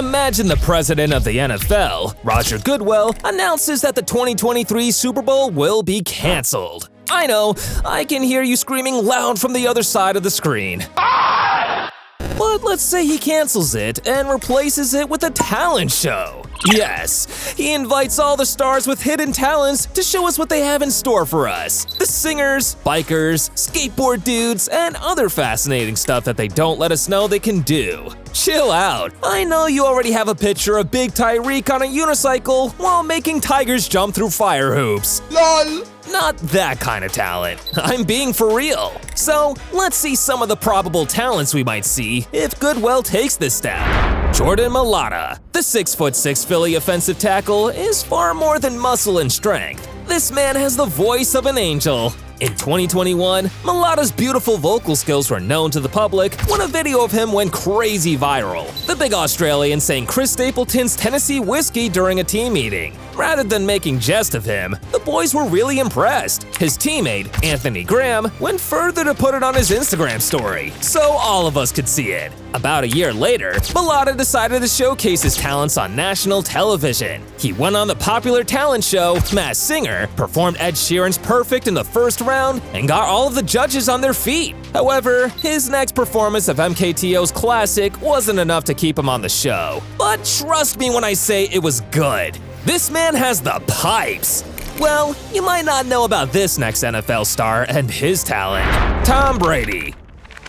Imagine the president of the NFL, Roger Goodwell, announces that the 2023 Super Bowl will be canceled. I know, I can hear you screaming loud from the other side of the screen. But let's say he cancels it and replaces it with a talent show. Yes, he invites all the stars with hidden talents to show us what they have in store for us. The singers, bikers, skateboard dudes, and other fascinating stuff that they don't let us know they can do. Chill out. I know you already have a picture of big Tyreek on a unicycle while making tigers jump through fire hoops. LOL! Not that kind of talent. I'm being for real. So, let's see some of the probable talents we might see if Goodwell takes this step. Jordan Mailata. The 6'6" Philly offensive tackle is far more than muscle and strength. This man has the voice of an angel. In 2021, Mailata's beautiful vocal skills were known to the public when a video of him went crazy viral. The big Australian sang Chris Stapleton's Tennessee Whiskey during a team meeting. Rather than making jest of him, the boys were really impressed. His teammate, Anthony Graham, went further to put it on his Instagram story, so all of us could see it. About a year later, Mailata decided to showcase his talents on national television. He went on the popular talent show Masked Singer, performed Ed Sheeran's Perfect in the first round, and got all of the judges on their feet. However, his next performance of MKTO's classic wasn't enough to keep him on the show. But trust me when I say it was good. This man has the pipes. Well, you might not know about this next NFL star and his talent. Tom Brady.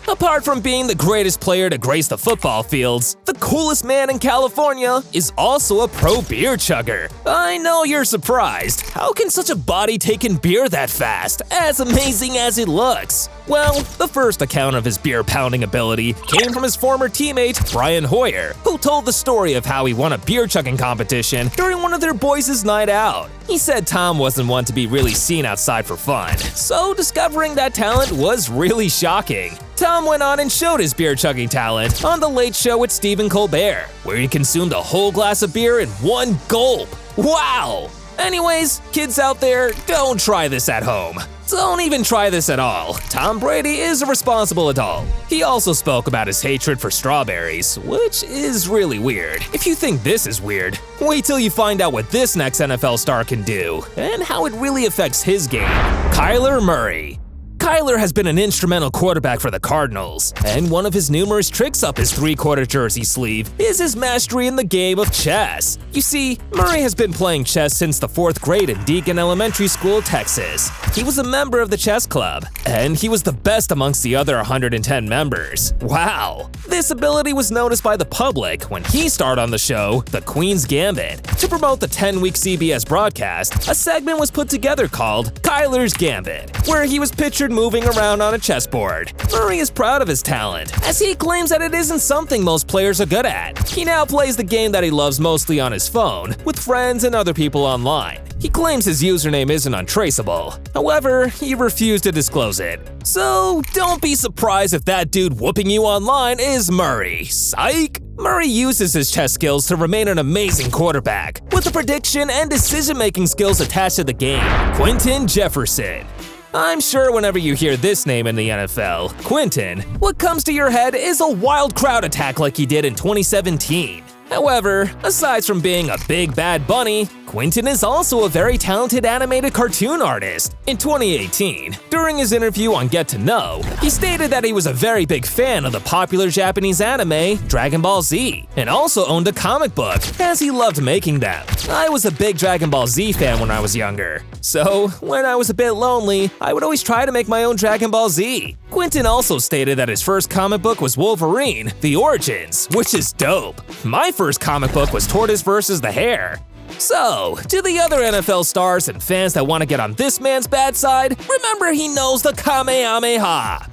Apart from being the greatest player to grace the football fields, the coolest man in California is also a pro beer chugger. I know you're surprised. How can such a body take in beer that fast, as amazing as it looks? Well, the first account of his beer pounding ability came from his former teammate, Brian Hoyer, who told the story of how he won a beer chugging competition during one of their boys' night out. He said Tom wasn't one to be really seen outside for fun, so discovering that talent was really shocking. Tom went on and showed his beer chugging talent on The Late Show with Stephen Colbert, where he consumed a whole glass of beer in one gulp. Wow! Anyways, kids out there, don't try this at home. Don't even try this at all. Tom Brady is a responsible adult. He also spoke about his hatred for strawberries, which is really weird. If you think this is weird, wait till you find out what this next NFL star can do and how it really affects his game. Kyler Murray. Kyler has been an instrumental quarterback for the Cardinals, and one of his numerous tricks up his three-quarter jersey sleeve is his mastery in the game of chess. You see, Murray has been playing chess since the 4th grade in Deacon Elementary School, Texas. He was a member of the chess club, and he was the best amongst the other 110 members. Wow! This ability was noticed by the public when he starred on the show The Queen's Gambit. To promote the 10-week CBS broadcast, a segment was put together called Kyler's Gambit, where he was pictured moving around on a chessboard. Murray is proud of his talent, as he claims that it isn't something most players are good at. He now plays the game that he loves mostly on his phone, with friends and other people online. He claims his username isn't untraceable. However, he refused to disclose it. So don't be surprised if that dude whooping you online is Murray. Psych! Murray uses his chess skills to remain an amazing quarterback, with the prediction and decision-making skills attached to the game. Quinton Jefferson. I'm sure whenever you hear this name in the NFL, Quinton, what comes to your head is a wild crowd attack like he did in 2017. However, aside from being a big bad bunny, Quinton is also a very talented animated cartoon artist. In 2018, during his interview on Get to Know, he stated that he was a very big fan of the popular Japanese anime Dragon Ball Z, and also owned a comic book, as he loved making them. I was a big Dragon Ball Z fan when I was younger, so when I was a bit lonely, I would always try to make my own Dragon Ball Z. Quinton also stated that his first comic book was Wolverine, The Origins, which is dope. My first comic book was Tortoise vs. the Hare. So, to the other NFL stars and fans that want to get on this man's bad side, remember he knows the Kamehameha.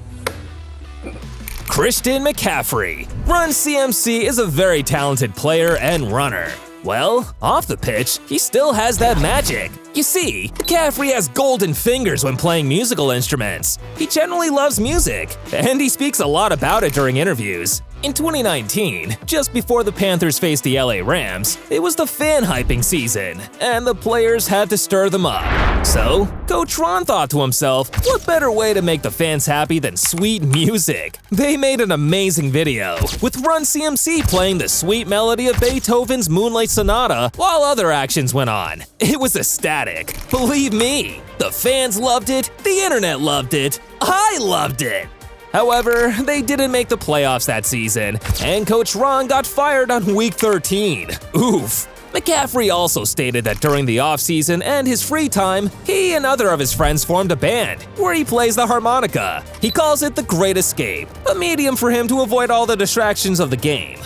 Christian McCaffrey. Run CMC is a very talented player and runner. Well, off the pitch, he still has that magic. You see, McCaffrey has golden fingers when playing musical instruments. He generally loves music, and he speaks a lot about it during interviews. In 2019, just before the Panthers faced the LA Rams, it was the fan hyping season, and the players had to stir them up. So, Coach Ron thought to himself, what better way to make the fans happy than sweet music? They made an amazing video, with Run CMC playing the sweet melody of Beethoven's Moonlight Sonata while other actions went on. It was ecstatic. Believe me, the fans loved it, the internet loved it, I loved it! However, they didn't make the playoffs that season, and Coach Ron got fired on Week 13. Oof. McCaffrey also stated that during the offseason and his free time, he and other of his friends formed a band where he plays the harmonica. He calls it the Great Escape, a medium for him to avoid all the distractions of the game.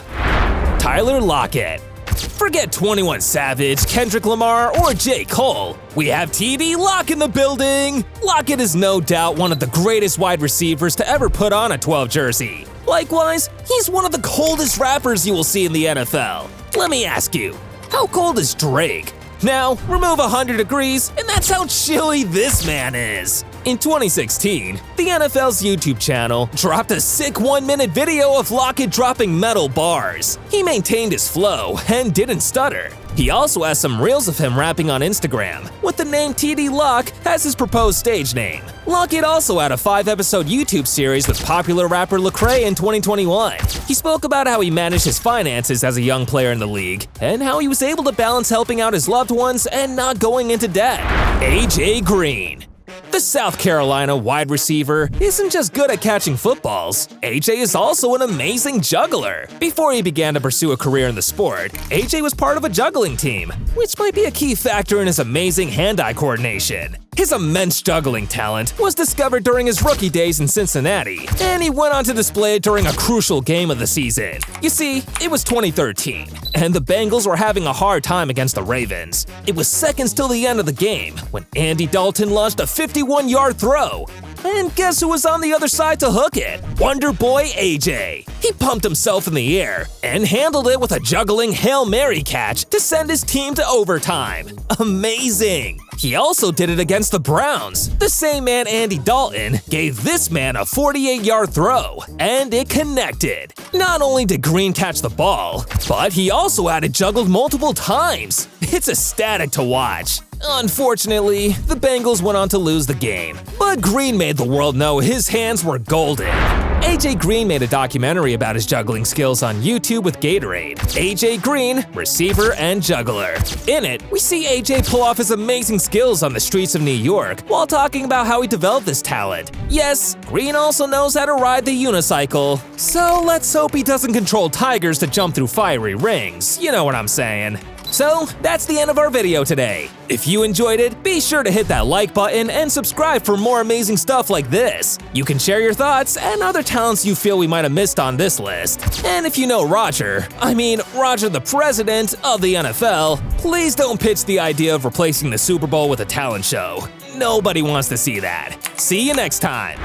Tyler Lockett. Forget 21 Savage, Kendrick Lamar, or J. Cole. We have TD Lock in the building! Lockett is no doubt one of the greatest wide receivers to ever put on a 12 jersey. Likewise, he's one of the coldest rappers you will see in the NFL. Let me ask you, how cold is Drake? Now, remove 100 degrees, and that's how chilly this man is. In 2016, the NFL's YouTube channel dropped a sick 1-minute video of Lockett dropping metal bars. He maintained his flow and didn't stutter. He also has some reels of him rapping on Instagram, with the name TD Lock as his proposed stage name. Lockett also had a 5-episode YouTube series with popular rapper Lecrae in 2021. He spoke about how he managed his finances as a young player in the league, and how he was able to balance helping out his loved ones and not going into debt. AJ Green. The South Carolina wide receiver isn't just good at catching footballs, AJ is also an amazing juggler. Before he began to pursue a career in the sport, AJ was part of a juggling team, which might be a key factor in his amazing hand-eye coordination. His immense juggling talent was discovered during his rookie days in Cincinnati, and he went on to display it during a crucial game of the season. You see, it was 2013, and the Bengals were having a hard time against the Ravens. It was seconds till the end of the game when Andy Dalton launched a 51-yard throw. And guess who was on the other side to hook it? Wonder Boy AJ. He pumped himself in the air and handled it with a juggling Hail Mary catch to send his team to overtime. Amazing! He also did it against the Browns. The same man Andy Dalton gave this man a 48-yard throw, and it connected. Not only did Green catch the ball, but he also had it juggled multiple times. It's ecstatic to watch. Unfortunately, the Bengals went on to lose the game, but Green made the world know his hands were golden. AJ Green made a documentary about his juggling skills on YouTube with Gatorade. AJ Green, receiver and juggler. In it, we see AJ pull off his amazing skills on the streets of New York while talking about how he developed this talent. Yes, Green also knows how to ride the unicycle. So let's hope he doesn't control tigers to jump through fiery rings, you know what I'm saying. So, that's the end of our video today. If you enjoyed it, be sure to hit that like button and subscribe for more amazing stuff like this. You can share your thoughts and other talents you feel we might have missed on this list. And if you know Roger the president of the NFL, please don't pitch the idea of replacing the Super Bowl with a talent show. Nobody wants to see that. See you next time.